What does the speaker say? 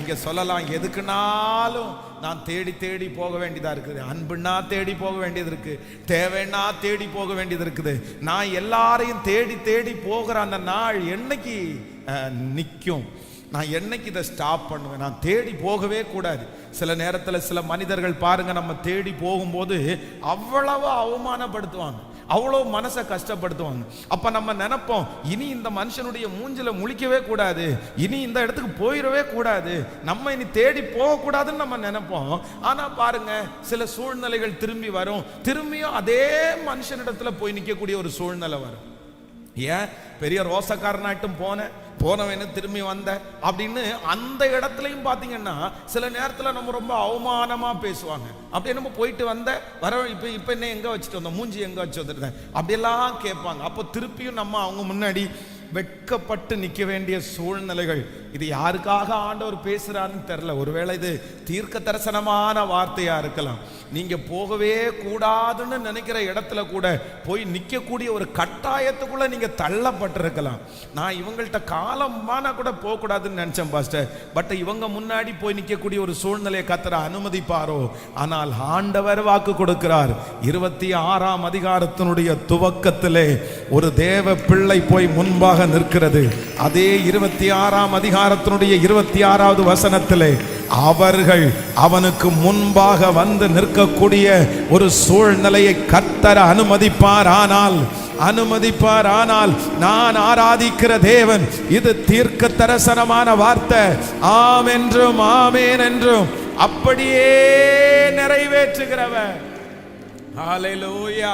நீங்க சொல்லலாம், எதுக்குனாலும் நான் தேடி தேடி போக வேண்டியதா இருக்குது. அன்புன்னா தேடி போக வேண்டியது இருக்கு, தேவைன்னா தேடி போக வேண்டியது இருக்குது. நான் எல்லாரையும் தேடி தேடி போகிற அந்த நாள் என்னைக்கு நிற்கும்? நான் என்னைக்கு இதை ஸ்டாப் பண்ணுவேன்? நான் தேடி போகவே கூடாது. சில நேரத்தில் சில மனிதர்கள் பாருங்க, நம்ம தேடி போகும்போது அவ்வளவு அவமானப்படுத்துவாங்க, அவ்வளோ மனசை கஷ்டப்படுத்துவாங்க. அப்ப நம்ம நினைப்போம், இனி இந்த மனுஷனுடைய மூஞ்சில முழிக்கவே கூடாது, இனி இந்த இடத்துக்கு போயிடவே கூடாது, நம்ம இனி தேடி போக கூடாதுன்னு நம்ம நினைப்போம். ஆனா பாருங்க, சில சூழ்நிலைகள் திரும்பி வரும், திரும்பியும் அதே மனுஷனிடத்துல போய் நிற்கக்கூடிய ஒரு சூழ்நிலை வரும். ஏன் பெரிய ரோசக்காரனாட்டும் போனவன்னு திரும்பி வந்த அப்படின்னு அந்த இடத்துலையும் பார்த்தீங்கன்னா சில நேரத்தில் நம்ம ரொம்ப அவமானமா பேசுவாங்க. அப்படியே நம்ம போயிட்டு வந்த வர இப்போ என்ன எங்க வச்சுட்டு வந்தோம், மூஞ்சி எங்க வச்சு வந்துருந்தேன் அப்படியெல்லாம் கேட்பாங்க. அப்போ திருப்பியும் நம்ம அவங்க முன்னாடி வெட்கப்பட்டு நிற்க வேண்டிய சூழ்நிலைகள். இது யாருக்காக ஆண்டவர் பேசுறாருன்னு தெரியல. ஒருவேளை இது தீர்க்க தரிசனமான வார்த்தையா இருக்கலாம். நீங்க போகவே கூடாதுன்னு நினைக்கிற இடத்துல கூட போய் நிற்கக்கூடிய ஒரு கட்டாயத்துக்குள்ள நீங்க தள்ளப்பட்டிருக்கலாம். நான் இவங்கள்ட்ட காலமான கூட போக கூடாதுன்னு நினைச்சேன் பாஸ்டர், பட் இவங்க முன்னாடி போய் நிற்கக்கூடிய ஒரு சூழ்நிலையை கர்த்தர் அனுமதிப்பாரோ? ஆனால் ஆண்டவர் வாக்கு கொடுக்கிறார். 26ஆம் அதிகாரத்தினுடைய துவக்கத்திலே ஒரு தேவ பிள்ளை போய் முன்பாக நிற்கிறது. அதே 26ஆம் அதிகாரத்தினுடைய 26வது வசனத்திலே அவர்கள் அவனுக்கு முன்பாக வந்து நிற்கக்கூடிய ஒரு சூழ்நிலையை கர்த்தர் அனுமதிப்பார். நான் ஆராதிக்கிற தேவன் இது தீர்க்க தரிசனமான வார்த்தை. ஆம் என்றும் ஆமேன் என்றும் அப்படியே நிறைவேற்றுகிறவர். ஹல்லேலூயா.